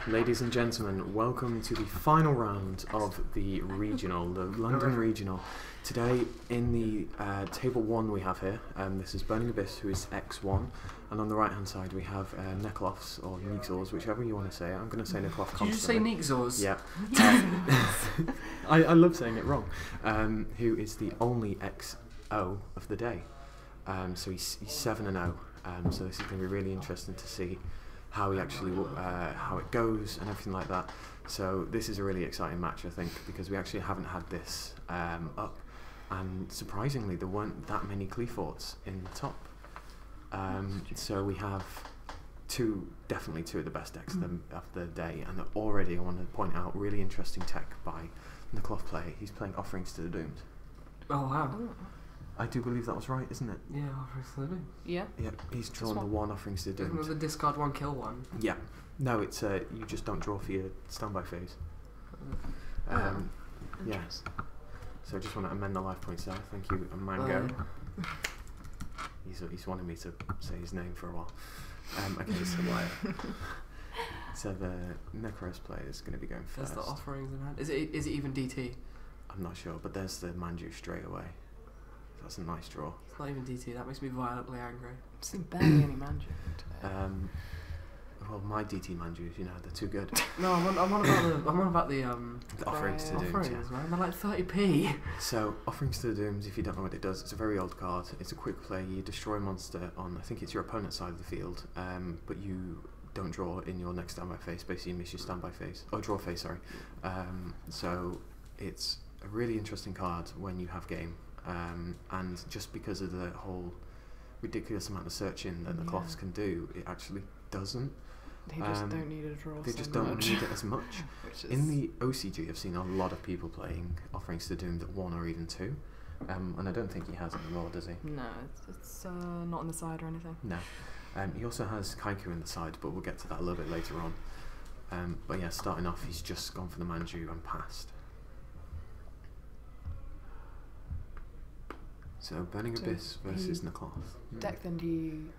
Ladies and gentlemen, welcome to the final round of the regional, the London regional. Today in the table 1 we have here, this is Burning Abyss, who is X1, and on the right hand side we have Nekzors, or Nekzors, whichever you want to say it. I'm going to say Nekzors constantly. Did you just say Nekzors? Yeah. I love saying it wrong. Who is the only XO of the day. So he's 7-0, so this is going to be really interesting to see how he actually how it goes and everything like that. So this is a really exciting match, I think, because we actually haven't had this up, and surprisingly there weren't that many Cleforts in the top. So we have definitely two of the best decks of the day, and already I want to point out really interesting tech by the cloth player. He's playing Offerings to the Doomed. Oh wow. I do believe that was right, isn't it? Yeah, Offerings to the Doomed. Yeah. Yeah, he's drawn the one Offerings to the Doomed. Isn't it the discard one, kill one? Yeah. No, it's you just don't draw for your standby phase. Yeah. So I just want to amend the life points there. Thank you, Mango. He's wanted me to say his name for a while. Okay, so the Nekzors player is going to be going first. There's the Offerings in hand. Is it even DT? I'm not sure, but there's the Manju straight away. That's a nice draw. It's not even DT. That makes me violently angry. I've seen barely any Manju today. Well, my DT Manjus, you know, they're too good. No, I'm on about the Offerings to the Doomed. Offerings, man. They're like 30p. So Offerings to the Doomed, if you don't know what it does, it's a very old card. It's a quick play. You destroy a monster on, I think it's your opponent's side of the field, but you don't draw in your next standby phase. Basically, you miss your standby phase. Oh, draw phase, sorry. So it's a really interesting card when you have game. And just because of the whole ridiculous amount of searching that the cloths can do, it actually doesn't. They just don't need a draw. They just don't need it as much. In the OCG, I've seen a lot of people playing Offerings to the Doomed at 1 or even 2, and I don't think he has anymore, does he? No, it's not on the side or anything. No. He also has Kaiku in the side, but we'll get to that a little bit later on. But yeah, starting off, he's just gone for the Manju and passed. So Burning Abyss versus Nekzors. Deck then he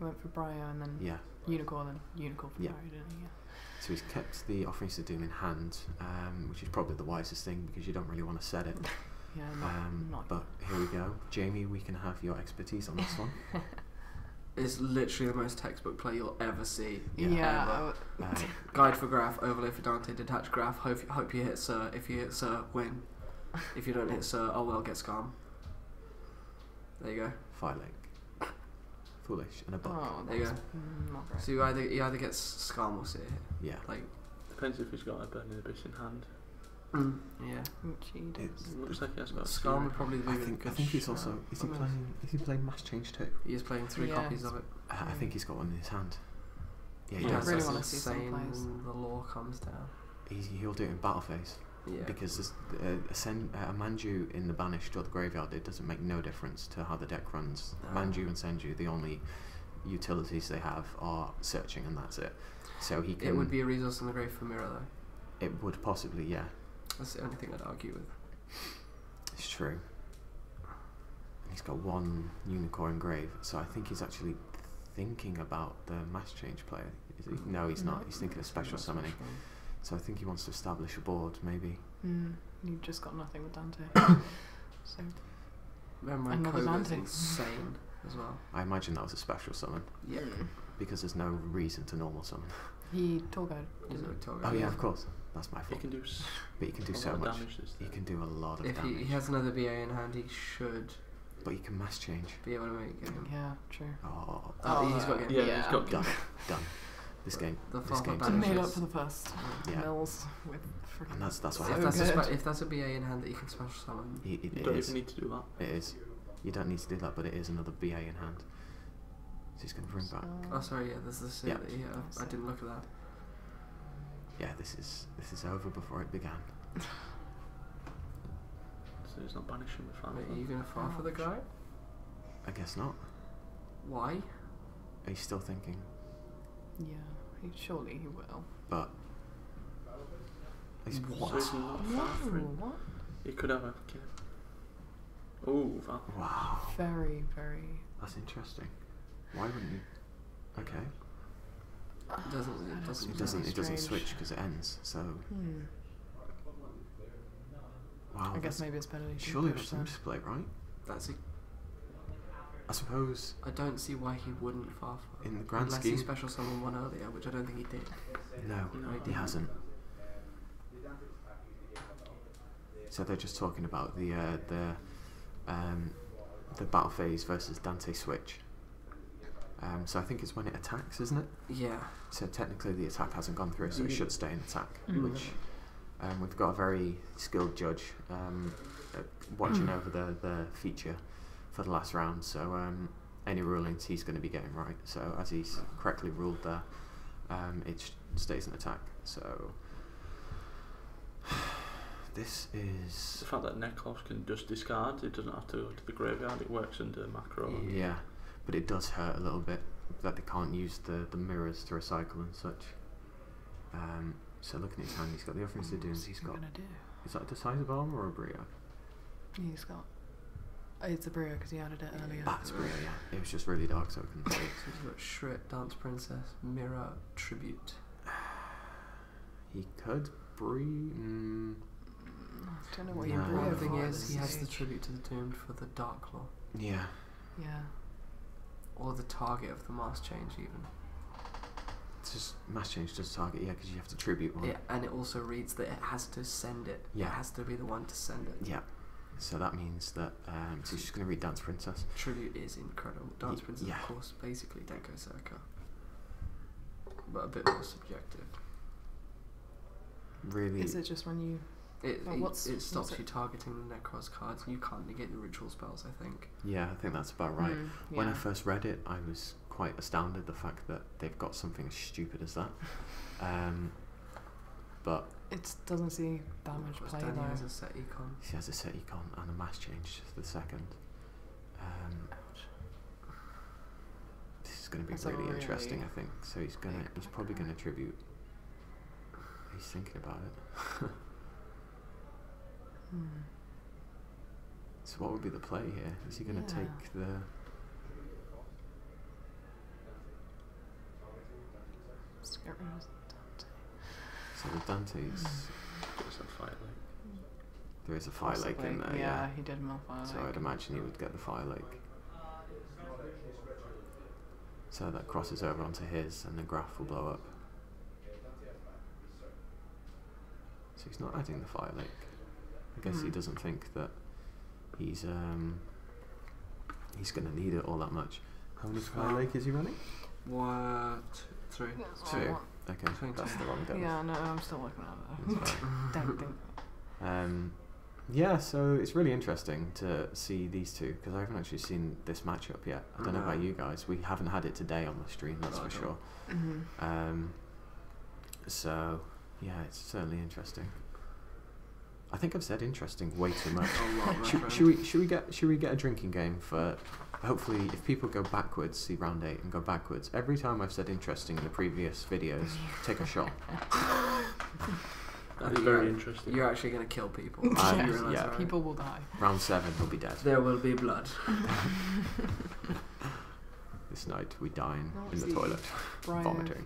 went for Briar and then Unicorn and Unicorn for Briar, didn't he? Yeah. So he's kept the Offerings to the Doom in hand, which is probably the wisest thing because you don't really want to set it. Yeah, not but here we go. Jamie, we can have your expertise on this one. It's literally the most textbook play you'll ever see. Yeah. Guide for graph, overlay for Dante, detach graph, hope you hit Sir. If you hit Sir, win. If you don't hit Sir, oh well, get scum. There you go. Fire Lake. Foolish and a buck. Oh, there you go. Not great. So he either gets scum or sit. Yeah. Like depends if he's got a Burning Abyss in hand. Yeah. Which he does. It looks like he has got Scum would probably be I think he's also is he playing Mass Change too? He is playing 3 copies of it. I think he's got one in his hand. Yeah, he I does. really want to see some players. When the law comes down. He'll do it in battle phase. Yeah. Because there's a Manju in the Banished or the Graveyard, it doesn't make no difference to how the deck runs. Manju and Senju, the only utilities they have are searching, and that's it. So he can. It would be a resource in the grave for Mirror, though. It would possibly, yeah. That's the only thing I'd argue with. It's true. He's got 1 Unicorn Grave, so I think he's actually thinking about the Mass Change player. Is he? No, he's not. He's thinking of special summoning. So I think he wants to establish a board, maybe. You've just got nothing with Dante. So Remember, another Dante. Insane as well. I imagine that was a special summon. Yeah. Because there's no reason to normal summon. He tour guide. Oh yeah, of course. That's my fault. He can do but he can do so much. He can do a lot of damage. If he has another BA in hand, he should. But he can mass change. Be able to make him. Yeah, true. He's got game. Yeah, he's got done. This game. I made up for the first mills with freaking. And that's what happens. If that's a BA in hand that you can special summon, you don't even need to do that. It is. You don't need to do that, but it is another BA in hand. So he's going to bring back. Oh, sorry. Yeah, there's this. Yeah, I didn't look at that. Yeah, this is over before it began. So he's not banishing the family. Are you going to fall for the guy? I guess not. Why? He's still thinking. Yeah, surely he will. But he's So he's not far for him. What? He could have a kid. Oh, wow. Very, very. That's interesting. Why wouldn't you? Okay. It doesn't. It doesn't Strange. switch because it ends. So wow. I guess maybe it's better. Surely it's an display, right? That's it. I suppose I don't see why he wouldn't Farfa. in the grand Unless scheme. he special summoned one earlier, which I don't think he did. No, he hasn't. So they're just talking about the battle phase versus Dante switch. So I think it's when it attacks, isn't it? Yeah. So technically the attack hasn't gone through, so it should stay in attack. Mm. Which we've got a very skilled judge watching over the feature for the last round. So any rulings he's going to be getting right. So as he's correctly ruled there, it stays in attack. So this is The fact that Nekzors can just discard, it doesn't have to go to the graveyard, it works under macro. yeah, but it does hurt a little bit that they can't use the mirrors to recycle and such. So looking at his hand, he's got the Offensive Dunes. He's got. Is that a decisive armor or a Brio? He's got. It's a Brio because he added it earlier. Ah, it's a Brio. Yeah, it was just really dark, so I couldn't see. So he's got Shrit, Dance Princess, Mirror, Tribute. He could breathe. I don't know what he No. Brio One thing for at is, this he has the stage. Tribute to the Doomed for the Dark Claw. Yeah. Yeah. Or the target of the mass change, even. It's just mass change does target, yeah, because you have to tribute one. Yeah, and it also reads that it has to send it. Yeah. It has to be the one to send it. Yeah. So that means that so he's just going to read Dance Princess. Tribute is incredible. Dance Princess, yeah. of course, basically Denko Circa. But a bit more subjective. Really. Is it just when you? It what's stops it? you targeting the Nekzors cards. You can't negate the ritual spells, I think. Yeah, I think that's about right. When I yeah. first read it, I was quite astounded the fact that they've got something as stupid as that. But It doesn't see damage Of course, play Danny though. has a set econ. he has a set econ and a mass change to the second. This is going to be That's a really interesting, really I think. So he's probably going to tribute. He's thinking about it. So what would be the play here? Is he going to Yeah. take the? Let's get rid of Dante. So the Dante's. There's a fight like. There is a fire lake in there, Yeah, he did mill fire So lake. I'd imagine he would get the fire lake. So that crosses over onto his, and the graph will blow up. So he's not adding the fire lake. I guess he doesn't think that he's going to need it all that much. How many fire lake is he running? 1, 2, 3. That's Two. what I want. Okay, Between that's two. the wrong dose. Yeah, no, I'm still looking at it. That's fine. Don't think. Yeah, so it's really interesting to see these two because I haven't actually seen this matchup yet. I don't know about you guys. We haven't had it today on the stream, that's No, I for don't. sure. So yeah, it's certainly interesting. I think I've said interesting way too much. A lot, my friend. Should we get a drinking game for? Hopefully, if people go backwards, see round 8 and go backwards. Every time I've said interesting in the previous videos, take a shot. That's very interesting. You're actually going to kill people. Yeah. You realise Yeah. that, right? People will die. Round 7, we'll be dead. There will be blood. This night we dine What in was the toilet, Brian vomiting.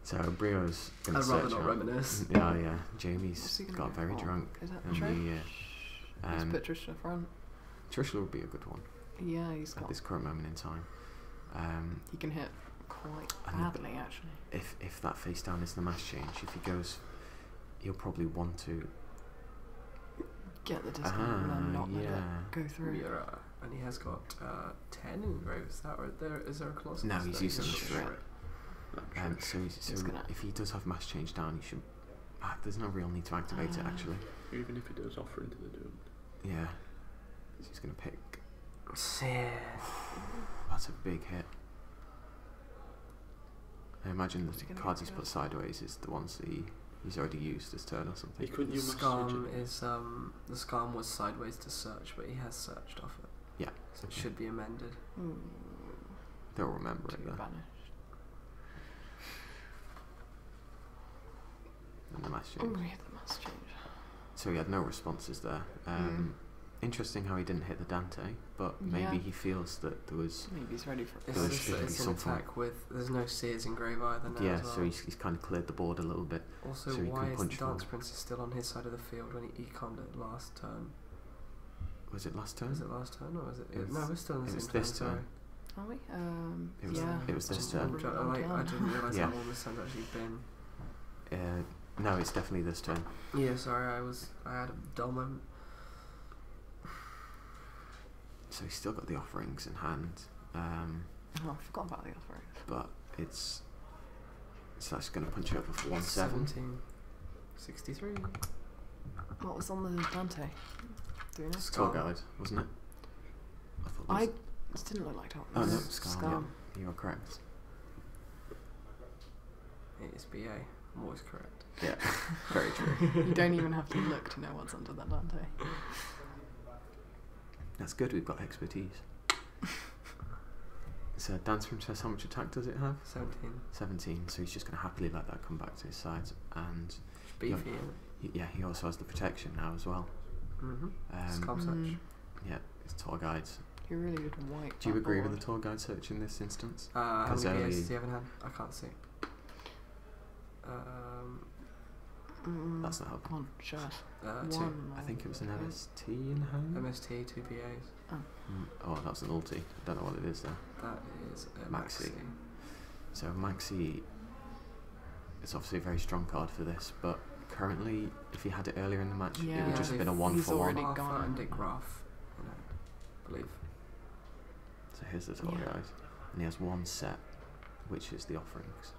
So Brio's going I'd to rather search not out. reminisce. Yeah, yeah. What's Jamie's he gonna got go very for? drunk, Is that and Trish? Let's we. put Trish to the front. Trishula would be a good one Yeah, he's at got. this current moment in time. He can hit quite And badly, actually. If that face down is the mass change, if he goes, he'll probably want to. Get the discount and then not let it go through. Mirror. And he has got 10 engraves. Is that right there? Is there a Colossus? No, he's there? using the Shrit. Shrit. So He's gonna- if he does have mass change down, he should. There's no real need to activate it actually. Even if he does offer into the doomed. Yeah. So he's gonna pick. Sick. That's a big hit. I imagine What's he the gonna cards get he's rid put of? sideways is the ones that he's already used this turn or something. He couldn't use Scum is the Scum was sideways to search, but he has searched off it. Yeah. So it Okay. should be amended. Ooh, They'll remember to it be there. banished. And the mass Oh, change. we had the mass change. So he had no responses there. interesting how he didn't hit the Dante, but maybe he feels that there was. Maybe he's ready for it. It's an attack with. There's no seers engrave either now. Yeah, as well. so he's kind of cleared the board a little bit. Also, so he why can is punch the Dance forward. Princess still on his side of the field when he econned it last turn? Was it last turn? Was it last turn or was it? It was- no, we're still in the it was same turn. this turn. Sorry. Are we? It was- yeah. it was this Just turn. remember it I all didn't realise Yeah. how long this time's actually been. No, it's definitely this turn. Yeah, sorry, I had a dull moment. So he's still got the offerings in hand, Oh, I forgot about the offerings. but it's that's going to punch you up for 1-7. 63. What was on the Dante? Do you know? Tour guide, wasn't it? I thought it was- It didn't look like that. Oh no, Scum. Scum. Yeah, you are correct. It is BA. I'm always correct. Yeah, very true. You don't even have to look to know what's under that Dante. That's good. We've got expertise. So Dance Princess, how much attack does it have? 17. 17. So he's just going to happily let that come back to his side, and It's beefy, isn't it? yeah, he also has the protection now as well. Scum search. Yeah, it's tour guides. You really did white. Do you that agree board. with the tour guide search in this instance? How 'Cause many early- PS does he have in hand? I can't see. That's not helpful. One shot. 2. One. I think it was an MST in hand. MST, 2 PAs. Oh, that's an ulti. I don't know what it is though. That is a Maxi. Maxi. So Maxi is obviously a very strong card for this, but currently, if he had it earlier in the match, it Yeah, would just have been a he's 1-for-1. already Arthur gone. and Dick Graf, I believe. So here's the tour guide, and he has one set, which is the offerings.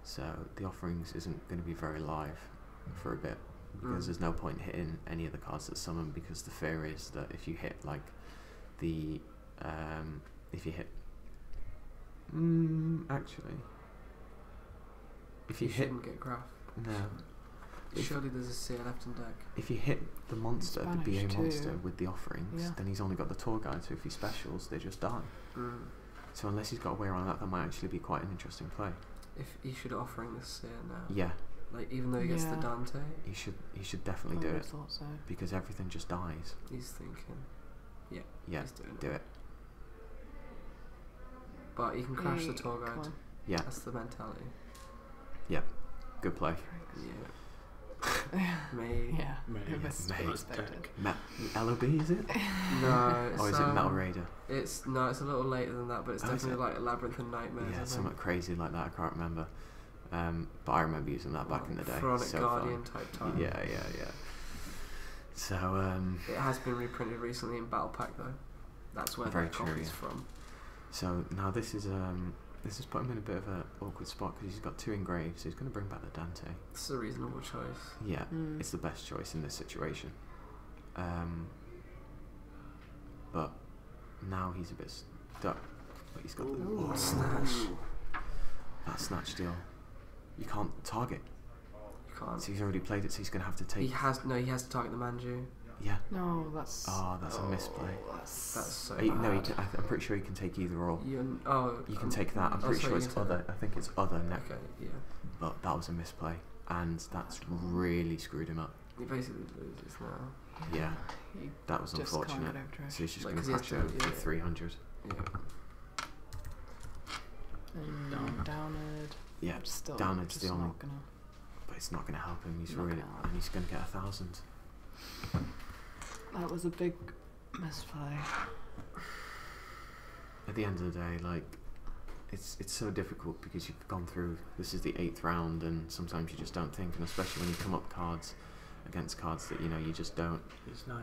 So the offerings isn't going to be very live for a bit, because there's no point hitting any of the cards that summon, because the fear is that if you hit like the if you hit actually if you hit shouldn't get Graf. no if, Surely there's a seer left in deck. if you hit the monster, the BA Spanish monster too. with the offerings, Yeah. then he's only got the tour guide, so if he specials, they just die. So unless he's got a way around that might actually be quite an interesting play. If he should offering this seer now. Yeah, Like even though he gets the Yeah. Dante, he should definitely I do would it, have thought so. because everything just dies. he's thinking. Yeah. Yeah, He's doing do it. But you can crash the Hey, tour come guide. on. Yeah, That's the mentality. good play. Yeah. May. Yeah. Maybe. It was Maybe. expected. LOB, is it? No. It's, Or is it Metal Raider? It's a little later than that, but it's Oh, is definitely it? like Labyrinth and Nightmares. I Yeah, think. something crazy like that. I can't remember. But I remember using that back in the day. Pharaonic So Guardian fun. type time. Yeah. So It has been reprinted recently in Battle Pack though. That's where Very that true, copy's yeah. from. so now this is put him in a bit of an awkward spot, because he's got 2 engraved, so he's going to bring back the Dante. It's a reasonable choice. Yeah, Mm. it's the best choice in this situation. But now he's a bit stuck. But he's got Ooh, the snatch. that snatch deal. You can't target. You can't. So he's already played it, so he's going to have to take. He has to target the Manju. Yeah. No, that's. Oh, that's a misplay. That's so No, bad. I'm pretty sure he can take either or. You can take that. I'm pretty sure it's other. I think it's other neck. Okay, yeah. But that was a misplay, and that's really screwed him up. He basically loses now. Yeah, You that was just can't unfortunate. get over trash. So he's just Like, going 'cause to he has crash to- over yeah. for 300. Yeah. Downward. Yeah, Still downward's just the only. not gonna. But it's not going to help him. He's Not really, gonna help. and he's going to get 1,000. That was a big misplay. At the end of the day, like, it's so difficult, because you've gone through. This is the 8th round, and sometimes you just don't think, and especially when you come up cards against cards that you just don't. It's 9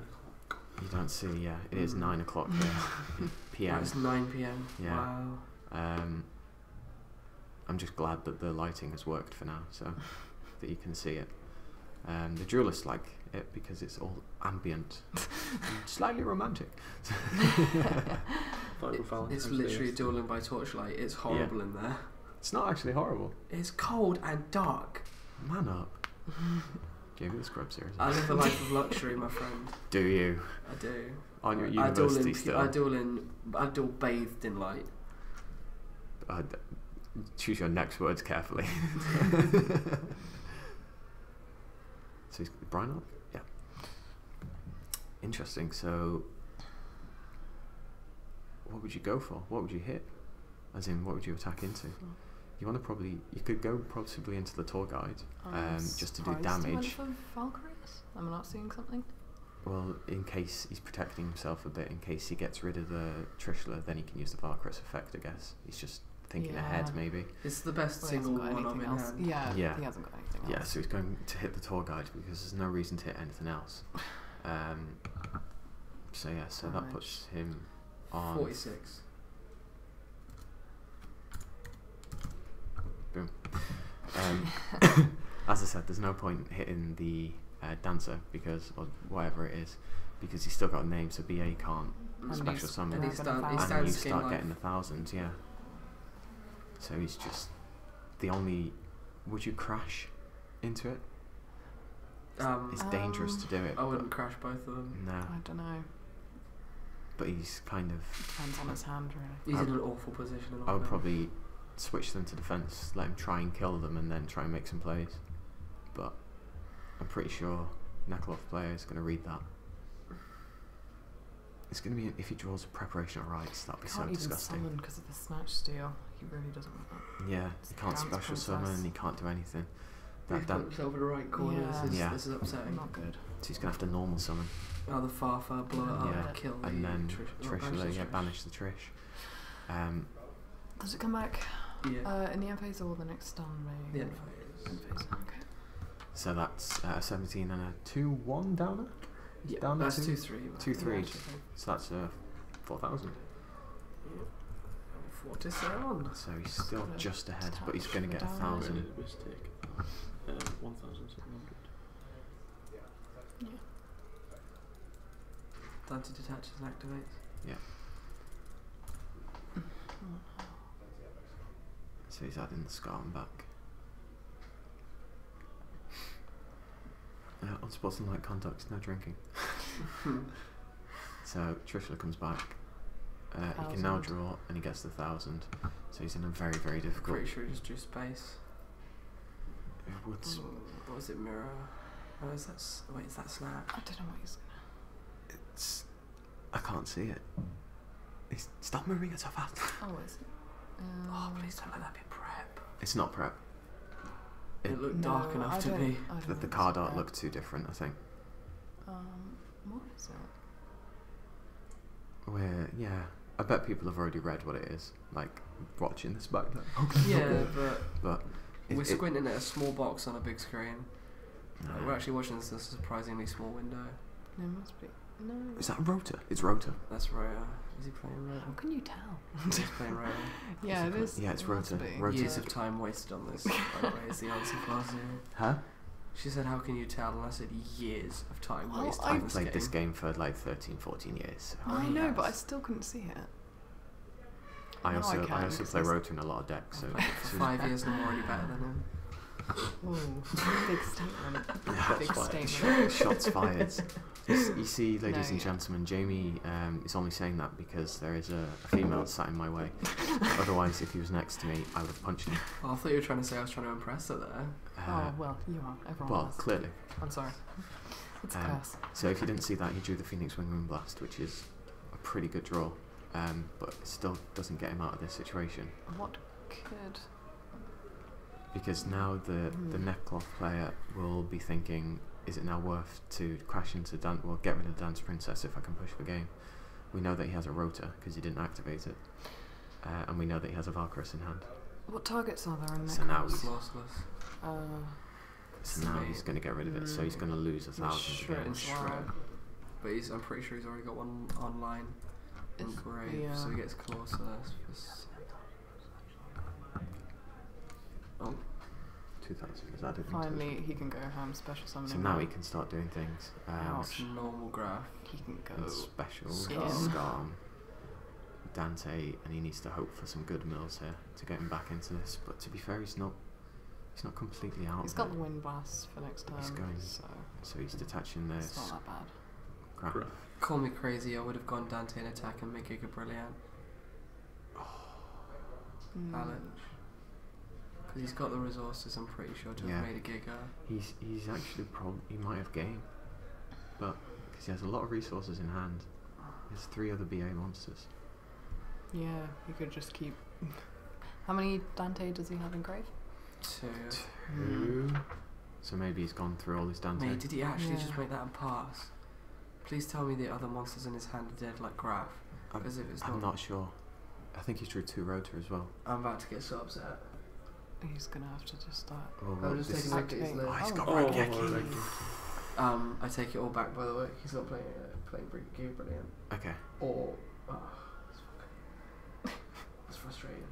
o'clock. You don't see. Yeah, it is 9 o'clock here, PM. It's 9 PM. Yeah. Wow. I'm just glad that the lighting has worked for now, so that you can see it. The duelists like it because it's all ambient, and slightly romantic. It's literally dueling by torchlight. It's horrible in there. It's not actually horrible. It's cold and dark. Man up. Give it the scrub series. I live a life of luxury, my friend. Do you? I do. On your I university still? I duel bathed in light. Choose your next words carefully. So he's Brian up? Yeah. Interesting. So, what would you go for? What would you hit? As in, what would you attack into? You could go possibly into the tour guide, just to do damage. For Valkyries? I'm not seeing something. Well, in case he's protecting himself a bit, in case he gets rid of the Trishula, then he can use the Valkyries effect, I guess. He's just thinking ahead, maybe. It's the best single one in hand. Yeah, yeah, he hasn't got anything else. Yeah, so he's going to hit the tour guide because there's no reason to hit anything else. So that puts him on 46. Boom. As I said, there's no point hitting the dancer or whatever it is, because he's still got a name, so BA can't special summon, and you start getting 1,000. Yeah. So he's just the only. Would you crash into it? It's dangerous to do it. I wouldn't crash both of them. No. I don't know. But he's kind of. Depends on his hand, really. He's in an awful position. I would probably switch them to defense, let him try and kill them, and then try and make some plays. But I'm pretty sure Nekzors player is going to read that. It's going to be, if he draws a preparation of rights, that'll be so disgusting. He can't even summon because of the snatch steal. He really doesn't want that. Yeah, he can't special summon, he can't do anything. He's put himself in the right corner. This is upsetting. Not good. So he's going to have to normal summon. Oh, the Farfa, blow it up, kill and then Trish. Banish the Trish. Does it come back in the end phase or the next stun? The end phase. Okay. So that's 17 and a 2-1 downer? Yeah, down that's 2-3. 2-3. So that's 4,000. 47. So he's still just ahead, but he's going to get 1,000. 1,700. Yeah. Dante detaches and activates. Yeah. So he's adding the Scarm back. Unsportsmanlike conduct, no drinking. So Trishula comes back. He can now draw, and he gets the 1,000. So he's in a very, very difficult. Pretty sure he just drew space. What was it? Mirror. Oh, is that? Wait, is that snap? I don't know what he's gonna. It's. I can't see it. Stop moving it so fast. Oh, is it? Oh, please don't let that be prep. It's not prep. It looked dark enough to be. The card art looked too different, I think. What is it? I bet people have already read what it is, like watching this back then. Yeah, but we're squinting at a small box on a big screen. No. We're actually watching this in a surprisingly small window. No, it must be. No. Is that Rota? It's Rota. That's Rota. Is he playing Rota? How can you tell? He's playing Rota. Yeah, it is. Yeah, it's Rota. Years of time wasted on this, by the way, is the answer for us. Huh? She said, how can you tell? And I said, years of time wasted. I've played this game for like 13, 14 years. So. I know, but I still couldn't see it. I also play Rota in a lot of decks. So for 5 years and I'm already better than him. Ooh, big statement. Big fired. statement. Shots fired. You see, ladies and gentlemen, Jamie is only saying that because there is a female sat in my way. Otherwise, if he was next to me, I would have punched him. Oh, I thought you were trying to say I was trying to impress her there. Oh, well, you are. Everyone is. Clearly. I'm sorry. It's a curse. So if you didn't see that, he drew the Phoenix Wing Moonblast, which is a pretty good draw, but it still doesn't get him out of this situation. What could... Because now the Nekzors player will be thinking, is it now worth to crash into get rid of the Dance Princess if I can push the game? We know that he has a Rota because he didn't activate it, and we know that he has a Valkyries in hand. What targets are there in Nekzors? So now he's going to get rid of it, so he's going to lose 1,000 again. But I'm pretty sure he's already got one online in Grave, so he gets closer. Oh. 2,000 is added. Finally, he can go home special summoning. So now he can start doing things. Normal graph. He can go special, Scarm, Dante, and he needs to hope for some good mills here to get him back into this. But to be fair, he's not completely out. He's got the Wind Blast for next time. He's going, so he's detaching this. It's not that bad. Crap. Call me crazy. I would have gone Dante in attack and make Giga Brilliant. Challenge. Because he's got the resources, I'm pretty sure, to have made a Giga. He's actually he might have game, but because he has a lot of resources in hand. He has 3 other BA monsters. Yeah, you could just keep. How many Dante does he have in grave? 2. 2. So maybe he's gone through all his Dante. Mate, did he actually just make that and pass? Please tell me the other monsters in his hand are dead like Graf. Because if it's I'm not sure. I think he's drew 2 Rotor as well. I'm about to get so upset. He's gonna have to just start. Oh, I'm just taking a look at his list. Oh, he's got Oh, Rageki. I take it all back, by the way. He's not playing Giga Brilliant. Okay. Or it's frustrating.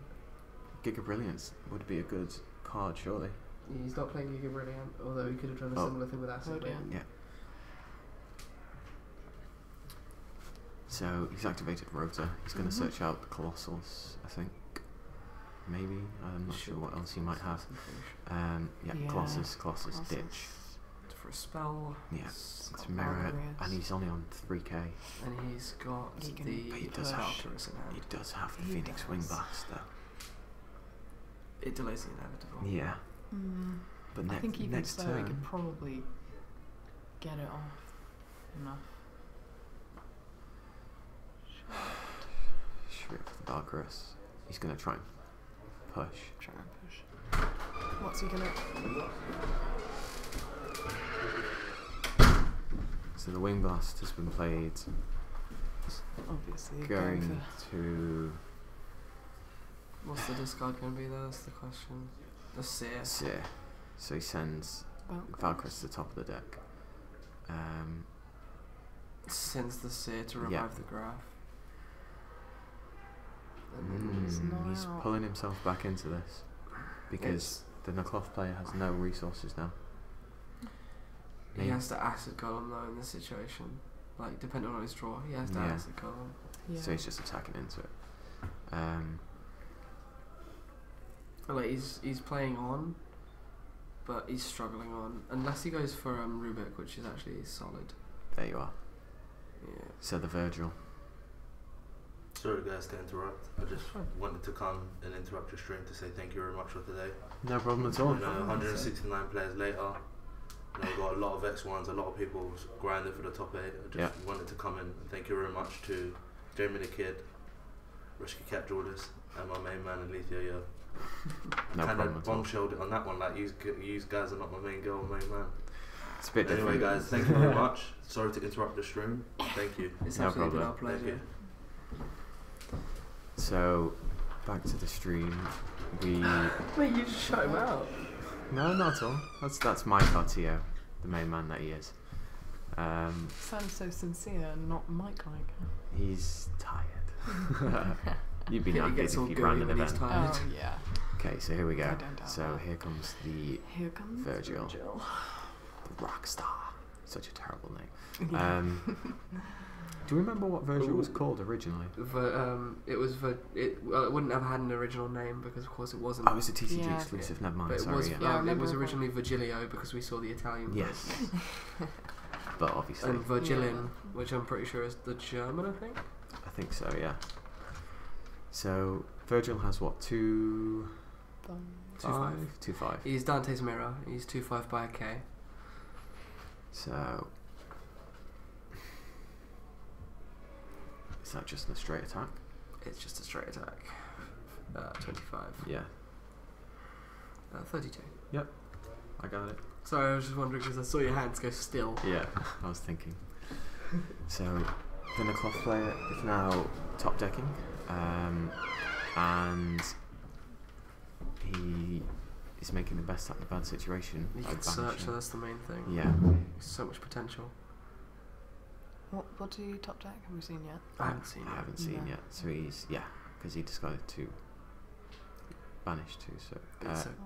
Giga Brilliance would be a good card, surely. He's not playing Giga Brilliant, although he could have done a similar thing with Acid. Yeah. So he's activated Rotor. He's going to search out the Colossals, I think. Maybe. I'm not sure what else he might have. Colossus, Ditch. For a spell. Yeah, it's Mirror, and he's only on 3k. And he's got He can the he does have Valkyries in hand. He does have the He Phoenix does. Wing Blast, though. It delays the inevitable. Yeah. But I think even next so, he turn, could probably get it off enough. Shriek the Valkyries. He's going to try and push. Try and push. What's he gonna? So the Wing Blast has been played. Obviously, Going to What's the discard going to be though? That's the question. The Seer. Seer. So he sends Valkyries to the top of the deck. Sends the Seer to revive the Graph. He's pulling himself back into this because the Nekzors player has no resources now. He has to Acid Golem though in this situation. Like, depending on his draw, he has to Acid Golem. Yeah. So he's just attacking into it. Like, he's playing on, but he's struggling on. Unless he goes for Rubik, which is actually solid. There you are. Yeah. So the Virgil. Sorry guys to interrupt. I just wanted to come and interrupt your stream to say thank you very much for today. No problem at all. 169 players later. We've got a lot of X1s, a lot of people grinding for the top 8. I just wanted to come in and thank you very much to Jamie the Kid, Risky Cat Jordis, and my main man Alethea. No kind problem of at all. bombshelled it on that one, like you guys are not my main girl, main man. It's a bit Anyway different. guys, thank you very much. Sorry to interrupt the stream. Thank you. It's No absolutely problem. been our pleasure. So back to the stream. Wait, you just shut him out. No, not at all. That's my Cartio, the main man that he is. Sounds so sincere and not Mike-like. He's tired. You'd be He knackered gets if all you gooey ran an when he's event. tired. Oh yeah. Okay, so here we go. I don't doubt So that. here comes the Virgil. The rock star. Such a terrible name. Yeah. Do you remember what Virgil was called originally? It wouldn't have had an original name because of course it wasn't. Oh, it was a TCG Yeah. exclusive. Never mind. But it Sorry. was, Yeah. Yeah, I it remember was that. originally Virgilio because we saw the Italian. Yes. But obviously, And Virgilin, which I'm pretty sure is the German, I think. I think so. Yeah. So Virgil has what 2-5. 2-5. He's Dante's Mirror. He's 2/5 by a K. So is that just a straight attack? It's just a straight attack. 25. Yeah. 32. I got it. Sorry, I was just wondering because I saw your hands go still. Yeah, I was thinking. So the Nekzors player is now top decking, and he is making the best out of the bad situation. You by can search, banishing- so that's the main thing. Yeah. So much potential. What do you top deck? Have we seen yet? I haven't seen it. I haven't seen No. yet. So he's because he decided to banish too. So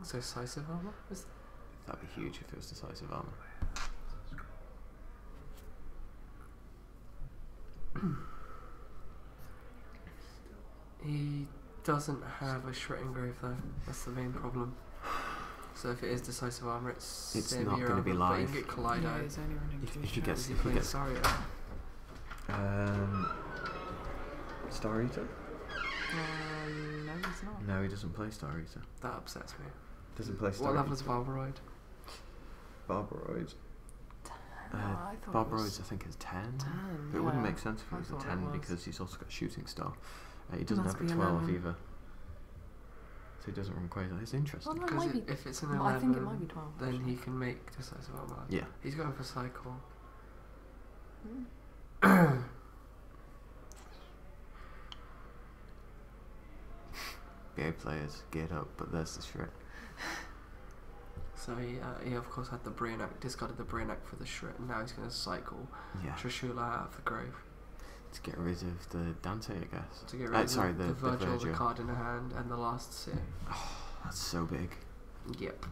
So decisive armor? that'd be huge if it was decisive armor. He doesn't have a shred engrave though. That's the main problem. So if it is decisive armor, it's not gonna be But you live. can get Kaleido. Yeah, he's only running If- two if he shots. gets- Is he if he playing gets- Sario? Star Eater? No, he's not. No, he doesn't play Star Eater. That upsets me. Doesn't play Star What Eater. level is Valveroid? Barbaroid. I thought Barbaro's, I think, is 10. 10. But it wouldn't make sense if it was a 10 because he's also got a shooting star. He doesn't have a 12 either. So he doesn't run crazy. It's interesting. Well, Because if it's an 11, I think it might be 12. then actually. he can make decisive armor. Yeah. He's going for cycle. BA players, geared up, but there's the shred. So he of course had the Brionac, discarded the Brionac for the shred, and now he's going to cycle Trishula out of the grave. To get rid of the Dante, I guess. To get rid of the Virgil, the card in the hand, and the last Seer. Oh, that's so big. Yep.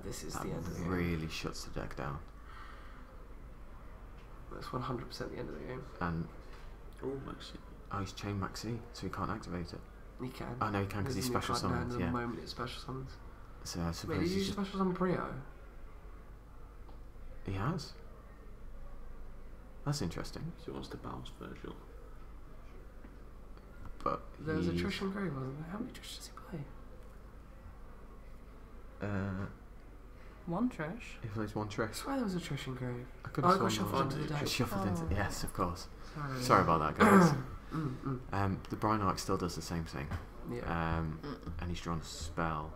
This is That the end of the game. really shuts the deck down. That's 100% the end of the game. And Maxi. he's chained Maxi, so he can't activate it. He can. Oh no, he can because he's special summons. The moment it's special summons. So I suppose Wait, did you use special summon Brio? he has. That's interesting. He wants to bounce Virgil. But There was a Trish and Grey, wasn't there? How many Trish does he play? One Trish. He plays one I Trish. swear there was a Trish and Grey. I could Oh, have it got sworn shuffled there into was- the deck. Shuffled into. Yes, of course. Sorry. Sorry about that, guys. Mm. The Brynark still does the same thing. Yeah. And he's drawn a spell,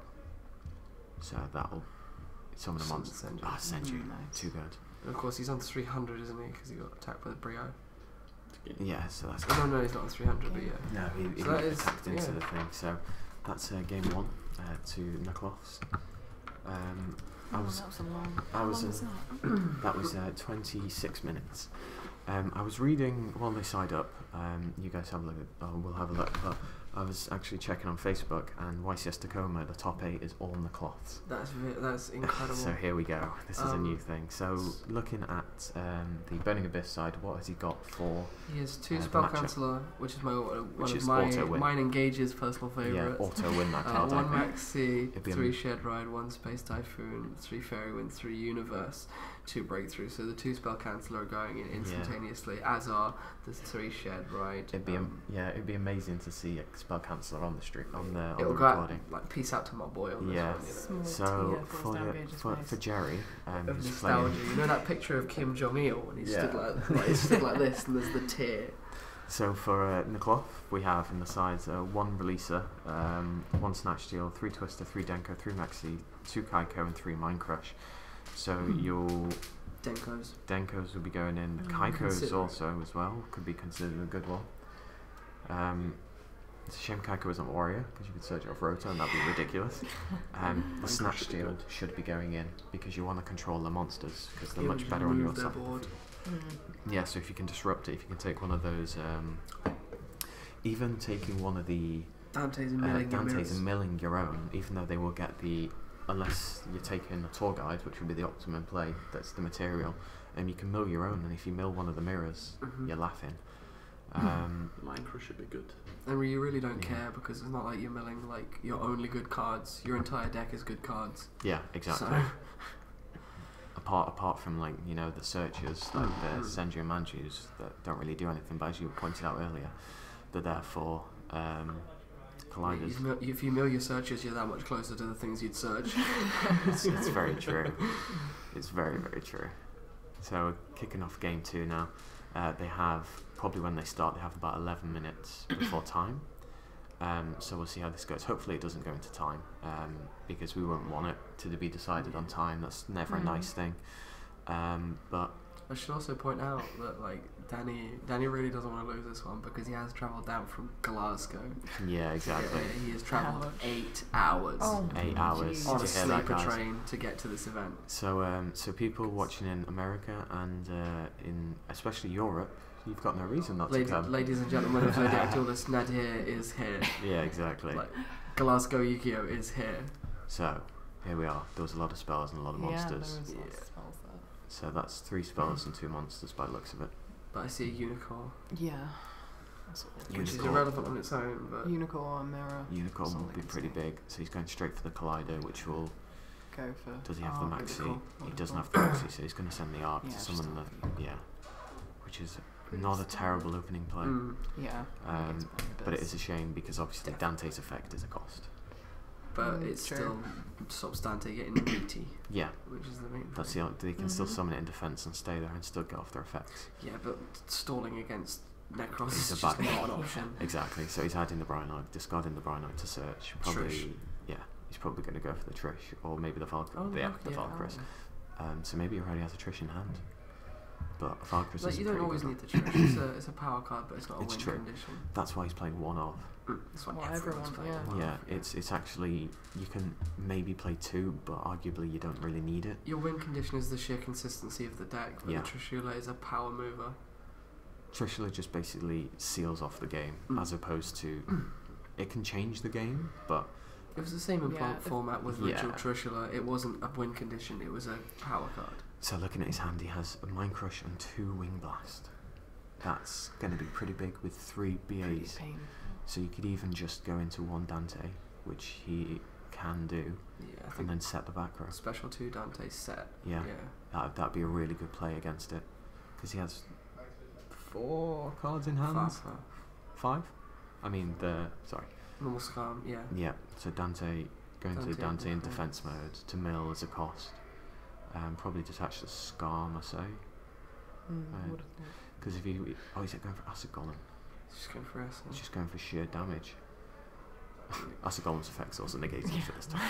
so that'll summon a monster. Send you. Send you. Nice. Too good. And of course, he's on 300, isn't he? Because he got attacked by the Brio. Yeah, so that's Oh, no, he's not on 300, but yeah. No, he So that is- attacked into yeah. the thing. So that's game 1 to Nekzors. That was a long. I How was long was that? that was 26 minutes. I was reading while they side up. You guys have a look at. We'll have a look. But I was actually checking on Facebook, and YCS Tacoma, the top 8 is all Nekzors. That's incredible. So here we go. This is a new thing. So looking at the Burning Abyss side, what has he got for? He has 2 the Spell matchup. Counselor, which is one Which of is my auto win. mine Engage's personal favourites. Yeah, auto win that card. I 1 think. Maxi, It'd be 3 Shed Ride, 1 Space Typhoon, 3 Fairy Wind, 3 Universe, 2 Breakthrough. So the 2 Spell Counselor are going in instantaneously, as are the 3 Shed Ride. It'd be amazing to see a spell canceller on the street on the It'll go recording. out, like peace out to my boy on this Yeah. one. Small So tier for Jerry, Of who's nostalgia. playing. You know that picture of Kim Jong Il when he stood Yeah. like he stood like this, and there's the tear. So for Nekzors, we have in the sides 1 Releaser, 1 Snatch Steal, 3 Twister, 3 Denko, 3 Maxi, 2 Kaiko, and 3 Mind Crush. So your Denkos will be going in. Kaikos also as well could be considered a good one. It's a shame Kaiko isn't Warrior because you could search it off Rota and that'd be ridiculous. The Snatch Steal should be going in because you want to control the monsters because they're much better on your side. Board. Yeah, so if you can disrupt it, if you can take one of those, even taking one of the Dante's and milling your own, even though they will get unless you're taking a tour guide, which would be the optimum play, that's the material, and you can mill your own, and if you mill one of the mirrors, you're laughing. Minecraft should be good. And you really don't care because it's not like you're milling like your only good cards. Your entire deck is good cards. Yeah, exactly. So apart from the searchers like the Senju and Manjus that don't really do anything, but as you pointed out earlier, they're there for colliders. If you mill your searches, you're that much closer to the things you'd search. It's very true. It's very, very true. So kicking off game 2 now. They have, probably when they start, they have about 11 minutes before time. So we'll see how this goes. Hopefully it doesn't go into time, because we won't want it to be decided on time. That's never a nice thing. But I should also point out that like Danny really doesn't want to lose this one because he has travelled down from Glasgow. Yeah, exactly. Yeah, he has travelled 8 hours. 8 hours on to a hear that, sleeper guys. train to get to this event. So people watching in America and in especially Europe, you've got no reason not to come. Ladies and gentlemen of Zodiac Duelist, Nadir is here. Yeah, exactly. Like, Glasgow Yu-Gi-Oh is here. So here we are. There was a lot of spells and a lot of monsters. Yeah, there was lots of spells there. So that's 3 spells and 2 monsters by the looks of it. But I see a Unicorn, Yeah. That's what which is Unicorn. irrelevant on its own. But Unicorn, Mirror. Unicorn will Something be to pretty say. big, so he's going straight for the Collider, which will. Go for. Does he have the Arc. Maxi? cool. He doesn't have the Maxi, so he's going to send the Arc Yeah, to just summon Arc. the. Yeah. Which is not a terrible opening play. Yeah. But it is a shame because obviously Dante's effect is a cost. but it still stops Dante getting meaty. Yeah. Which is the main That's thing. they can still summon it in defense and stay there and still get off their effects. Yeah, but stalling against Nekros It's is a just bad- not an option. Exactly. So he's adding the Brionite, discarding the Brionite to search. Probably. Trish. Yeah. He's probably going to go for the Trish or maybe the Valkyrie. Oh, the yeah. Valkyries. So maybe he already has a Trish in hand. But Valkyries Like, is you a don't pretty always good need the Trish. It's a power card, but it's not a It's win true. condition. That's why he's playing one of. That's why Well, everyone's everyone, playing yeah. one Yeah, of, it's actually you can maybe play two, but arguably you don't really need it. Your win condition is the sheer consistency of the deck, but Yeah. the Trishula is a power mover. Trishula just basically seals off the game, as opposed to it can change the game, but It was the same in Yeah, format with Yeah. Ritual Trishula. It wasn't a win condition, it was a power card. so looking at his hand, he has a Mind Crush and 2 Wing Blast. That's going to be pretty big with 3 Pretty BAs. pain. So you could even just go into 1 Dante, which he can do, Yeah, I and think then set the back row. special 2 Dante set. Yeah, Yeah. that'd be a really good play against it, because he has 4 cards in hand. Faster. 5? I mean sorry. Normal Scam, yeah. Yeah, so Dante going to Dante Dante in defense. defense mode to mill as a cost. Probably detach the Scarm, I say, I would have thought. because if you he's going for Acid Golem. Just going for S. He's just going for sheer damage. Acid Golem's effects also negated for this time.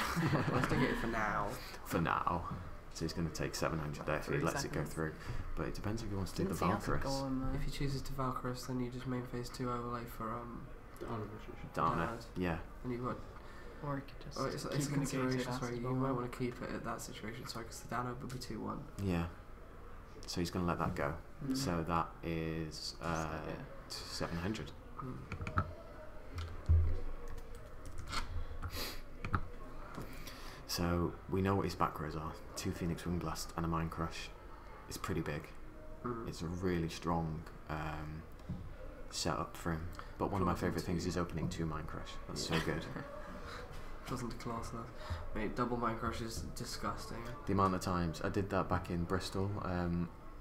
Let's take it for now. For now, so he's going to take 700 there if he 3 lets it go seconds. through. But it depends if he wants to do the Didn't see Acid Valkyries. Golem, If he chooses to Valkyris, then you just main phase 2 overlay for Darn it. Dad. Yeah. And you've got or you could just oh, it's a keep consideration. negated Sorry, Acid you Golem. might want to keep it at that situation. Sorry, because the Dano would be 2-1. Yeah. So he's going to let that go. Mm. So that is Yeah. 700. So we know what his back rows are. 2 Phoenix Wing Blast and a Mind Crush. It's pretty big. It's a really strong setup for him. But one of my favourite things is opening 2 Mind Crush. That's so good. Doesn't class enough. Mate, double Mind Crush is disgusting. The amount of times I did that back in Bristol.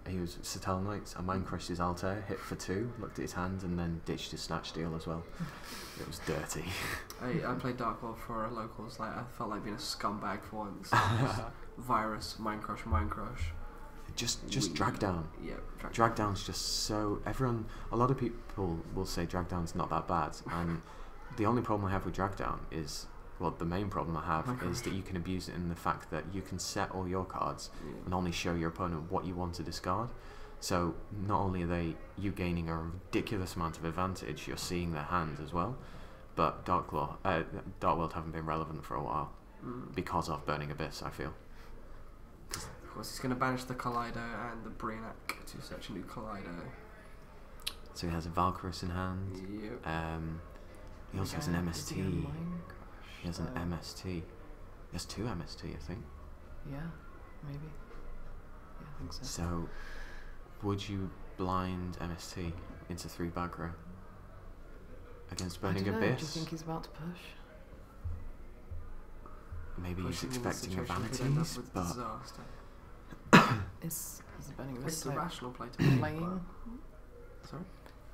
He was Satel Knights. I Mind Crushed his Altair, hit for 2, looked at his hand, and then ditched his Snatch Deal as well. It was dirty. I played Dark World for a locals. Like I felt like being a scumbag for once. Virus, Mind Crush, Mind Crush. Just drag down. Yeah, Drag down's just so a lot of people will say drag down's not that bad, and the only problem I have with drag down is, well, the main problem I have is that you can abuse it in the fact that you can set all your cards and only show your opponent what you want to discard. So not only are you gaining a ridiculous amount of advantage, you're seeing their hand as well. But Dark World haven't been relevant for a while because of Burning Abyss, I feel. Of course, he's going to banish the Kaleido and the Brainiac to search a new Kaleido. So he has a Valkyris in hand. Yep. He also has an Does he MST. have Mind Crush? He has an MST. He has 2 MST, I think. Yeah, maybe. Yeah, I think so. So, would you blind MST into 3 back row against Burning I don't know, Abyss? do you think he's about to push? Maybe he's Pushing in this expecting a situation could end up Vanities, with but disaster. Is the Burning Abyss It's a player rational play to make, playing? but- Sorry?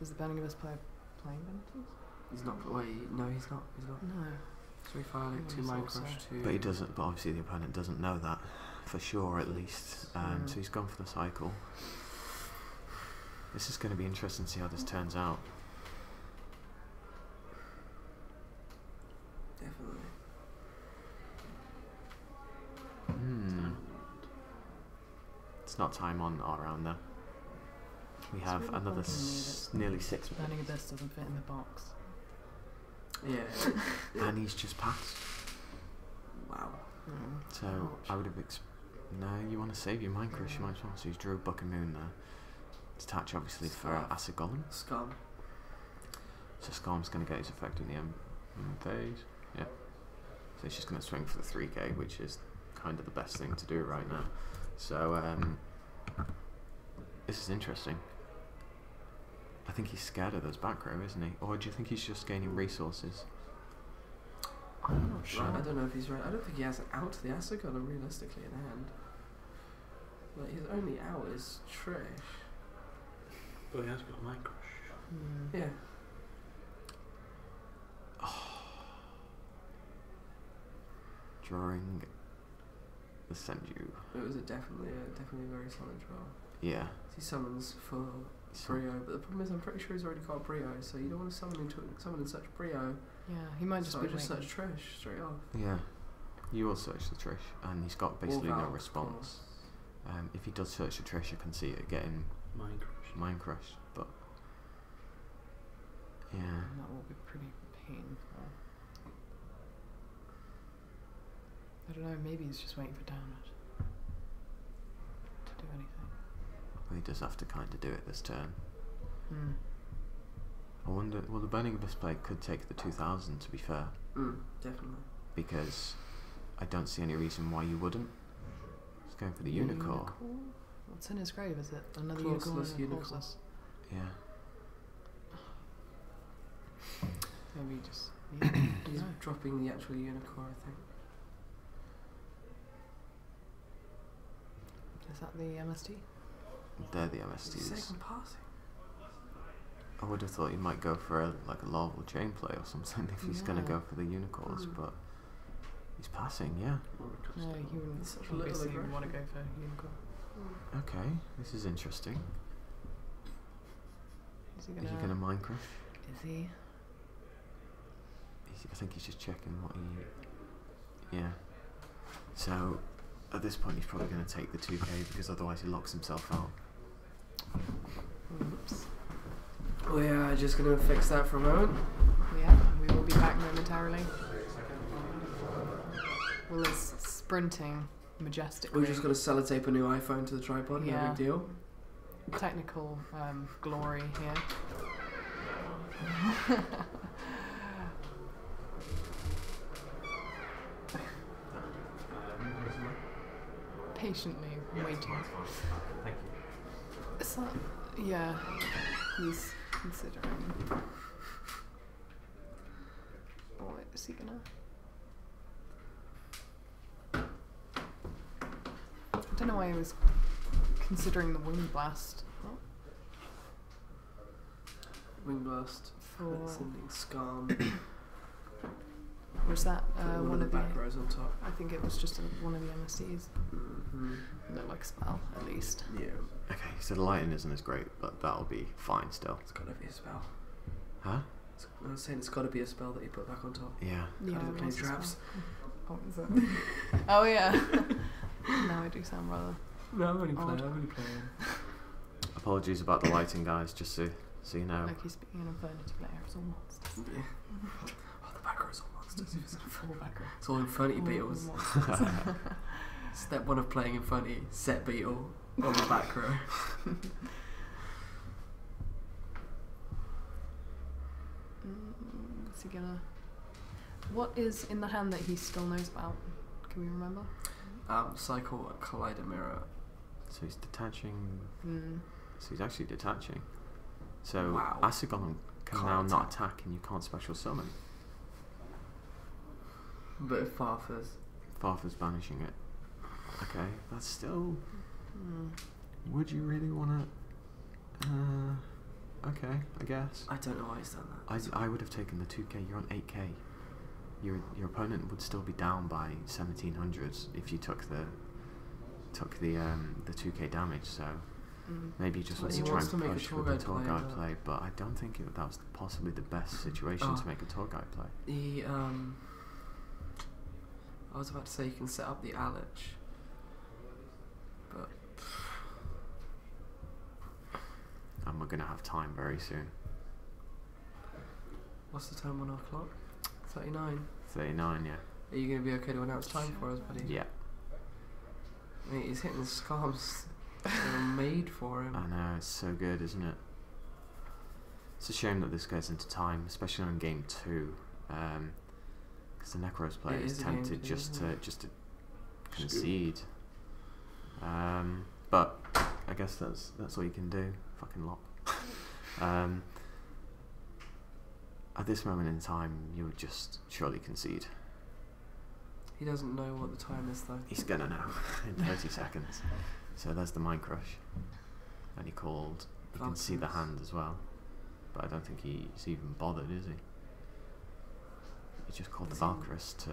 Is the Burning Abyss player playing Vanities? He's not. Wait, no, he's not. He's not. No. 3 Fire Lake, I 2 would've Mind thought Crush, so. 2. but he doesn't. But obviously the opponent doesn't know that for sure, at least. So he's gone for the cycle. This is going to be interesting to see how this turns out. Definitely. It's not time on all around though. We It's have really another bugging me nearly 6 minutes. Burning Abyss doesn't fit in the box. Yeah. And he's just passed. Wow. So Ouch. I would have no, you want to save your Mind Crush, you might as well. So he's drew Buck and Moon there. Detach obviously for Scarf. Acid Golem. Scum. So Scarm's going to get his effect in the end phase. Yeah. So he's just going to swing for the 3k, which is kind of the best thing to do right now. So this is interesting. I think he's scared of those back row, isn't he? Or do you think he's just gaining resources? I'm not sure. Right, I don't know if he's right. I don't think he has an out to the Acid Golem realistically in hand. Like, his only out is Trish. But he has got a Mind Crush. Yeah. Drawing the Senju. It was definitely a very solid draw. Yeah. He summons for Brio, but the problem is I'm pretty sure he's already got a Brio, so you don't want to summon in such Brio. Yeah, he might just so be just search Trish straight off. Yeah. You will search the Trish, and he's got basically no response. If he does search the Trish, I can see it getting Mind Crush, but yeah. And that will be pretty painful. I don't know, maybe he's just waiting for damage to do anything. Well, he does have to kind of do it this turn. Hmm. I wonder, well, the Burning Abyss play could take the 2000, to be fair. Definitely. Because I don't see any reason why you wouldn't. He's going for the Unicorn. What's in his grave? Is it another Clauseless unicorn? Unicorn. Yeah. Maybe just... He's dropping the actual Unicorn, I think. Is that the MST? They're the MSTs. Second passing. I would have thought he might go for a Larval chain play or something if he's going to go for the Unicorns, but he's passing, yeah. No, he wouldn't Such obviously want to go for unicorn. Okay, this is interesting. Is he Is he going to Mind Crush? Is he? I think he's just checking what he... Yeah. So, at this point he's probably going to take the 2k because otherwise he locks himself out. Oops. We are just going to fix that for a moment. Yeah, we will be back momentarily. Will is sprinting majestically. We're just going to sellotape a new iPhone to the tripod, no big deal. Technical glory here. Patiently waiting. Thank you. Is that... Yeah, he's considering. What is he gonna... I don't know why he was considering the Wind Blast. Oh. Wind Blast. For... Sending Scam. Was that one of the back rows on top? I think it was just one of the MSCs. Mm-hmm. Looked like a spell, at least. Yeah. Okay, so the lighting isn't as great, but that'll be fine still. It's gotta be a spell. Huh? I was saying it's gotta be a spell that you put back on top. Yeah. Yeah, Does it play what's the traps? spell? Oh, is it? Oh, yeah. Now I do sound rather... No, I'm only odd. playing. Apologies about the lighting, guys, just so you know. Like he's being an Infernity player, it's all monsters. Yeah. Oh, the back row's all monsters. Full back row. It's all Infernity All Beetles. monsters. Step 1 of playing Infernity, set Beetle on the back row. Is he gonna... What is in the hand that he still knows about? Can we remember? Cycle Collider Mirror. So he's detaching. Mm. So he's actually detaching. So Wow. Asagon can Can't now not attack. attack, and you can't special summon. But if Farfus. Farfa's banishing it. Okay, that's still. Mm. Would you really want to? Okay, I guess. I don't know why he's done that. I would have taken the 2k. You're on 8k. Your opponent would still be down by 1700s if you took the 2k damage. So maybe he just Well, wants he to try wants and to make a push tour with the guide tour play, guide but- play, but I don't think that was possibly the best situation to make a tour guide play. The I was about to say you can set up the Alich, but And we're gonna have time very soon. what's the time on our clock? 39. 39, yeah. Are you going to be okay to announce time for us, buddy? Yeah. I mean, he's hitting the scams that are made for him. I know, it's so good, isn't it? It's a shame that this goes into time, especially on game 2, because the Nekzors player It is is a game tempted two, just isn't to concede. But I guess that's all you can do. Fucking lock. At this moment in time, you would just surely concede. He doesn't know what the time is, though. He's gonna know in 30 seconds. So there's the Mind Crush, and he called. You can see the Falcons. hand as well, but I don't think he's even bothered, is he? He just called the Valkyrus to...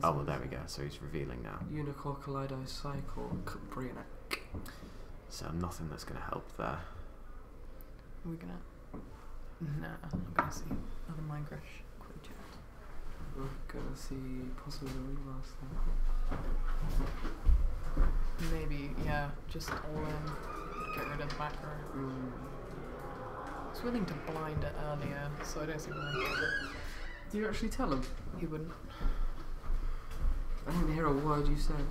Oh, well, there we go. So he's revealing now. Unicorn Kaleido Cycle Brionac. So nothing that's going to help there. Are we gonna... Nah, I'm gonna see another Minecraft creature. We're gonna see possibly the reverse then. Maybe, yeah, just all in. Get rid of the back row. I was willing to blind it earlier, so I don't see why. Did you actually tell him? He wouldn't. I didn't hear a word you said.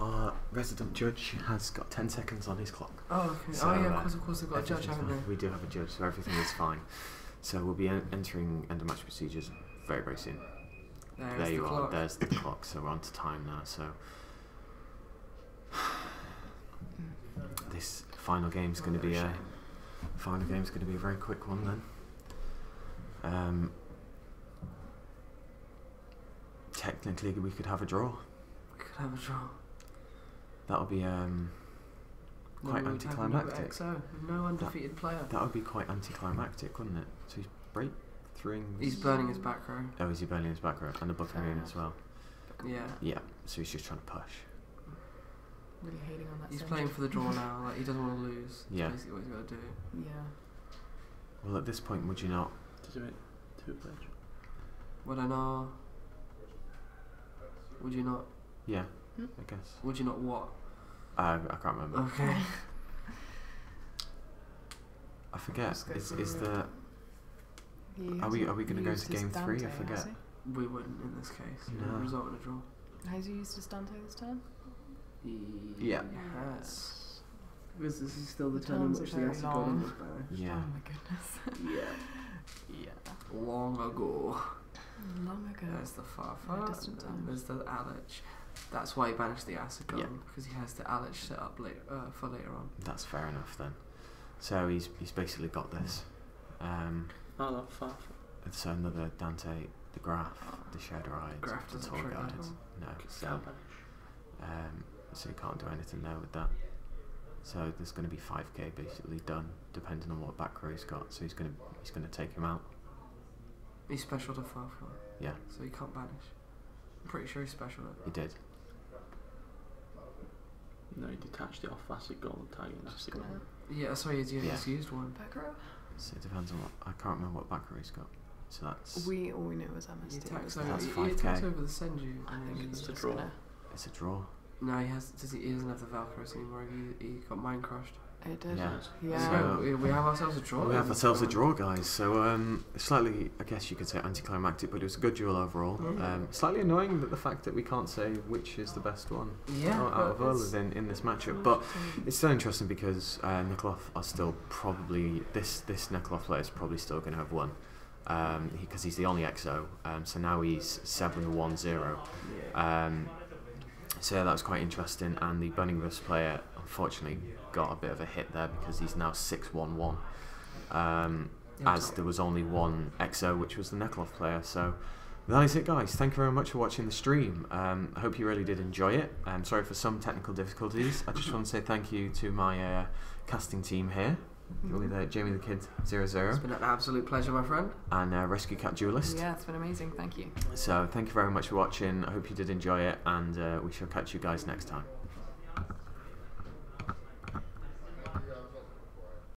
Our resident judge has got 10 seconds on his clock. Oh, okay. So, of course they've got a judge, haven't they? We do have a judge, so everything is fine. So we'll be entering end of match procedures very, very soon. There you are. There's the clock. So we're on to time now. So this final game's going to be a very quick one then. Technically, we could have a draw. We could have a draw. That would be quite anticlimactic. No undefeated player. That would be quite anticlimactic, wouldn't it? So he's breakthroughing. He's burning his back row. Oh, is he burning his back row? And the Buccaneer as well. Yeah. Yeah. So he's just trying to push. Really hating on that. He's playing for the draw now. Like, he doesn't want to lose. Yeah. That's basically what he's got to do. Yeah. Well, at this point, would you not? Did you make 2 pledge? Would I not? Would you not? Yeah. I guess. Would you not what? I can't remember. Okay. I forget. Is the? Are we going to go to game 3? I forget. We wouldn't in this case. No. Result in a draw. Has he used his Dante this turn? Yeah. Yes. Because this is still the The turn in turns which are the very acid god long. was banished. Yeah. Oh my goodness. Yeah. Yeah. Long ago. Long ago. There's the Farfa, No distant and time. there's the Alich. That's why he banished the acid god, Yeah. because he has the Alich set up for later on. That's fair enough then. So he's basically got this. Not far. So another Dante, the Graph, the Shadow Eyes, Graph the doesn't Tour trigger. Guided. No. So you can't do anything there with that. So there's going to be 5k basically done, depending on what back row he's got. So he's going to take him out. He's special to Farfa. Yeah. So he can't banish. I'm pretty sure he's special. He did. No, he detached it off acid god and tagging acid god. Yeah, sorry, he's used one. Back row? So it depends on what. I can't remember what back row he's got. So that's. All we knew was He MST. attacks That's over. He attacks 5k. over the Senju. I and think then it's he- just draw. gonna... It's a draw. No, he doesn't have the Valkyros anymore. He got mind crushed. It did. Yeah. Yeah. So- we have ourselves a draw. We have ourselves a draw, guys. So slightly, I guess you could say anticlimactic, but it was a good duel overall. Slightly annoying that the fact that we can't say which is the best one out of all of them in this matchup. But it's still interesting because Nekloff are still probably this Nekloff player is probably still going to have won. Because he's the only XO. So now he's 7-1-0. So yeah, that was quite interesting. And the Burning Rust player unfortunately got a bit of a hit there because he's now 6-1-1. As there was only one XO, which was the Nekloff player. So that is it, guys. Thank you very much for watching the stream. I hope you really did enjoy it. Sorry for some technical difficulties. I just want to say thank you to my casting team here. With Jamie the Kid 00. It's been an absolute pleasure, my friend. And Rescue Cat Duelist. Yeah, it's been amazing. Thank you. So thank you very much for watching. I hope you did enjoy it, and we shall catch you guys next time.